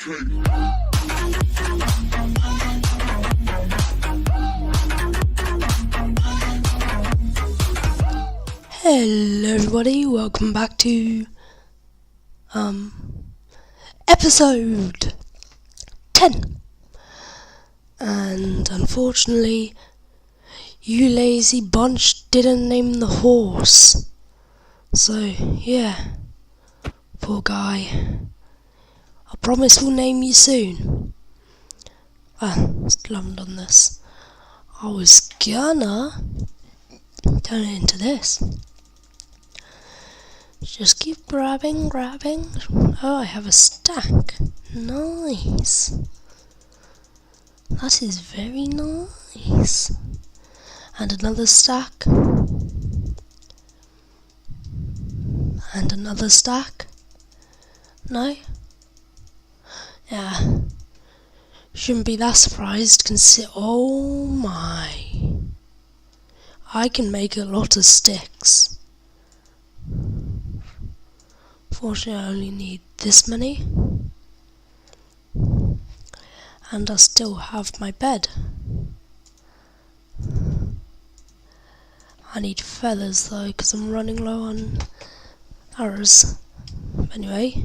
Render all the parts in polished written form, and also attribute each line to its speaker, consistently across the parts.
Speaker 1: Hello everybody, welcome back to episode 10. And unfortunately, you lazy bunch didn't name the horse. So yeah, poor guy. I promise we'll name you soon. Still haven't done this. I was gonna turn it into this. Just keep grabbing. Oh, I have a stack. Nice. That is very nice. And another stack. And another stack. No? Yeah. Shouldn't be that surprised. Oh my. I can make a lot of sticks. Fortunately, I only need this many. And I still have my bed. I need feathers though, because I'm running low on arrows. Anyway,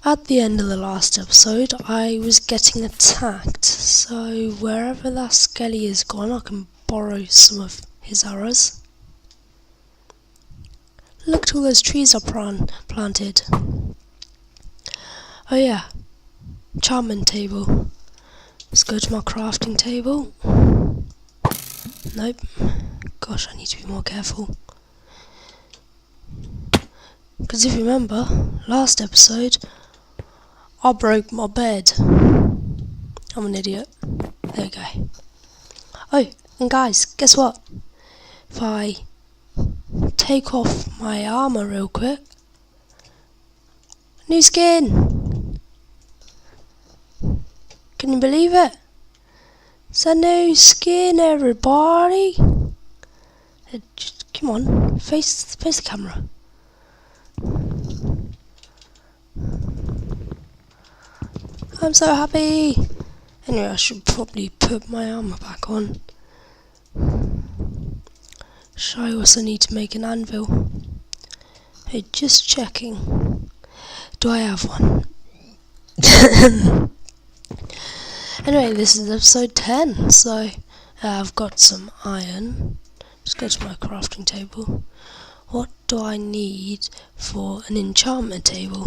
Speaker 1: at the end of the last episode, I was getting attacked. So wherever that skelly is gone, I can borrow some of his arrows. Look at all those trees I planted. Oh yeah, enchantment table. Let's go to my crafting table. Nope. Gosh, I need to be more careful. Because if you remember, last episode, I broke my bed. I'm an idiot. There you go. Oh, and guys, guess what? If I take off my armor real quick. New skin! Can you believe it? It's a new skin, everybody! Just, come on, face the camera. I'm so happy! Anyway, I should probably put my armor back on. I also need to make an anvil. Hey, just checking. Do I have one? Anyway, this is episode 10, so I've got some iron. Let's go to my crafting table. What do I need for an enchantment table?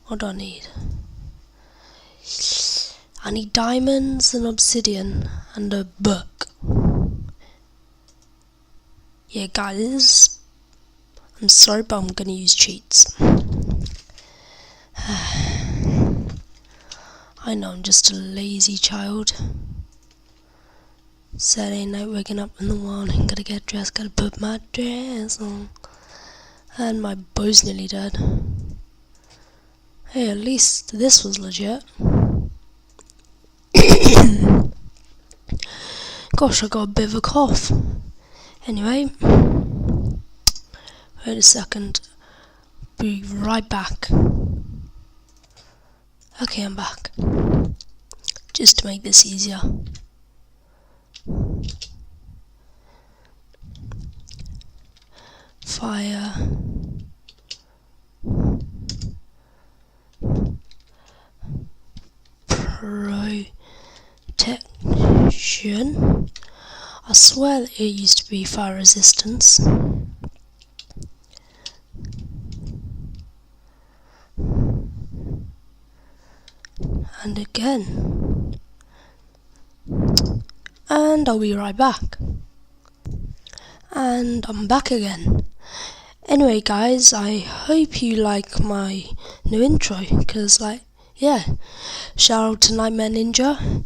Speaker 1: What do I need? I need diamonds and obsidian and a book. Yeah, guys, I'm sorry, but I'm gonna use cheats. I know I'm just a lazy child. Saturday night, waking up in the morning, gotta get dressed, gotta put my dress on. And my bow's nearly dead. Hey, at least this was legit. Gosh, I got a bit of a cough. Anyway, wait a second, be right back. Okay, I'm back. Just to make this easier. Fire. Protection. I swear it used to be fire resistance. And again. And I'll be right back. And I'm back again. Anyway guys, I hope you like my new intro, because yeah, shout out to Nightmare Ninja.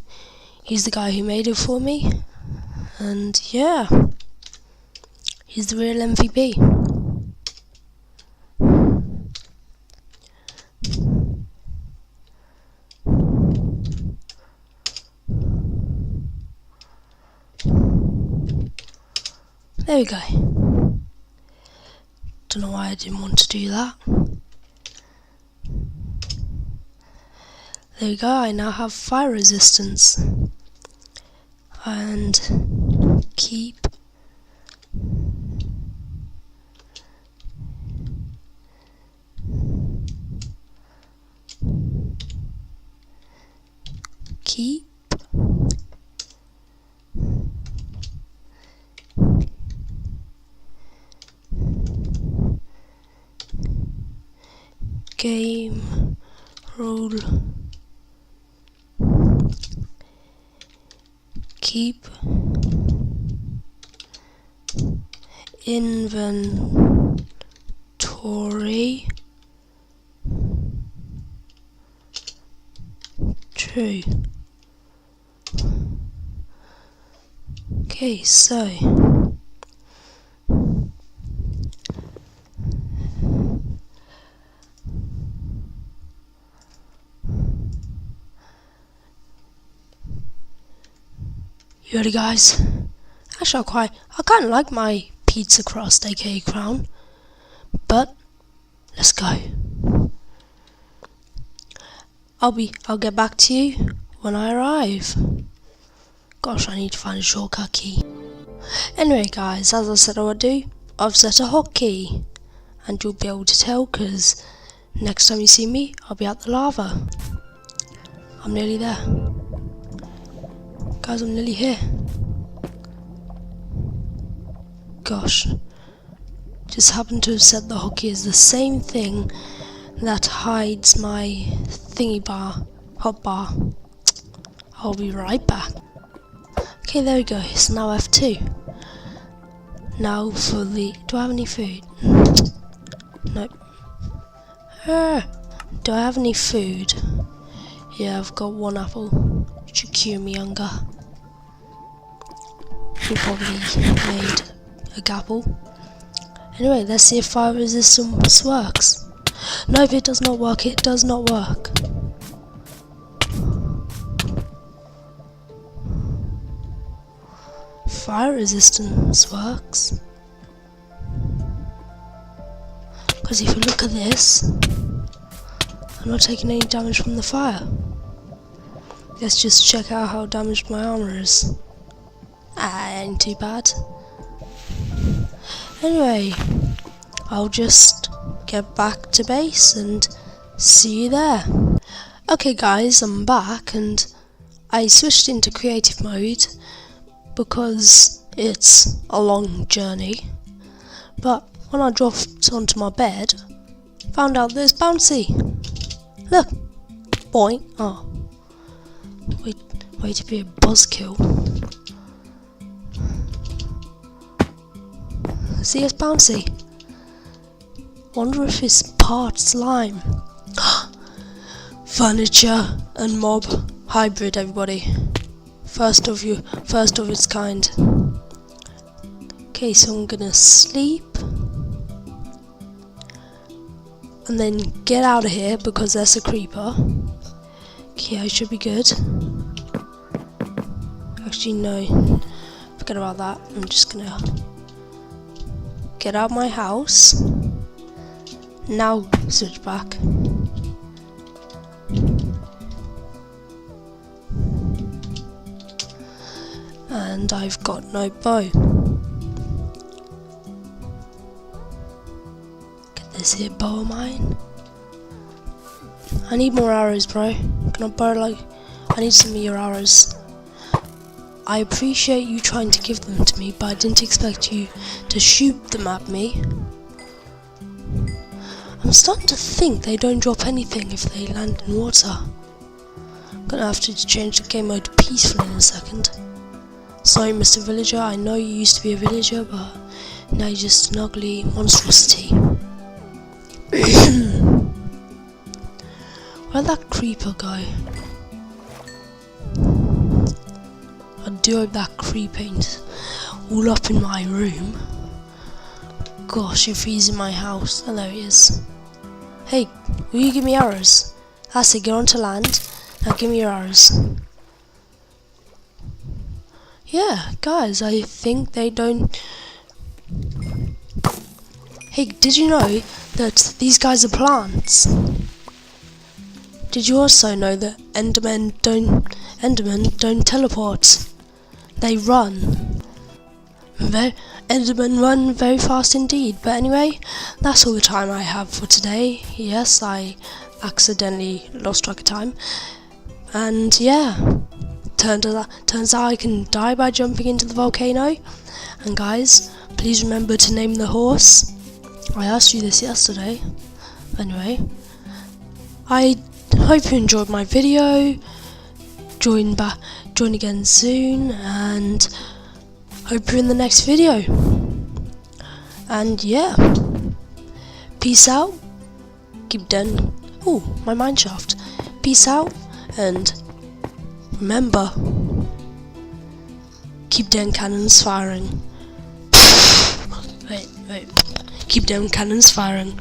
Speaker 1: He's the guy who made it for me. And yeah, he's the real MVP. There we go. Don't know why I didn't want to do that. There we go, I now have fire resistance. And keep game rule, keep inventory true. Okay, so you ready, guys? Actually, I kind of like my pizza crust, aka crown, but let's go. I'll get back to you when I arrive. Gosh, I need to find a shortcut key. Anyway, guys, as I said I would do, I've set a hotkey, and you'll be able to tell because next time you see me, I'll be at the lava. I'm nearly there. Guys, I'm nearly here. Gosh, just happened to have set the hotkey as the same thing that hides my thingy bar, hotbar. I'll be right back. Okay, there we go, it's now F2. Now for the, do I have any food? Nope. Do I have any food? Yeah, I've got one apple. Should cure me hunger. We probably made a gapple. Anyway, let's see if fire resistance works. No, if it does not work, it does not work. Fire resistance works. Because if you look at this, I'm not taking any damage from the fire. Let's just check out how damaged my armor is. Ain't too bad. Anyway, I'll just get back to base and see you there. Okay guys, I'm back and I switched into creative mode because it's a long journey. But when I dropped onto my bed, found out that it's bouncy. Look, boing. Oh, way to be a buzzkill. See, it's bouncy. Wonder if it's part slime. Furniture and mob hybrid, everybody. First of its kind. Okay, so I'm gonna sleep and then get out of here because there's a creeper. Okay, I should be good. Actually, no, forget about that. I'm just gonna get out of my house. Now switch back. And I've got no bow. Get this here bow of mine. I need more arrows, bro. Can I borrow I need some of your arrows. I appreciate you trying to give them to me, but I didn't expect you to shoot them at me. I'm starting to think they don't drop anything if they land in water. I'm gonna have to change the game mode to peaceful in a second. Sorry, Mr. Villager, I know you used to be a villager, but now you're just an ugly monstrosity. Where'd that creeper go? I do hope that creeper ain't all up in my room. Gosh, if he's in my house. Oh, there he is. Hey, will you give me arrows? That's it, get onto land. Now give me your arrows. Yeah, guys, I think they don't... Hey, did you know that these guys are plants? Did you also know that Endermen don't teleport? They run. Endermen run very fast indeed. But anyway, that's all the time I have for today. Yes, I accidentally lost track of time. And yeah, turns out I can die by jumping into the volcano. And guys, please remember to name the horse. I asked you this yesterday. Anyway, I hope you enjoyed my video. Join again soon, and hope you're in the next video. And yeah, peace out. Keep doing. Oh, my mineshaft. Peace out, and remember, keep down cannons firing. Wait. Keep down cannons firing.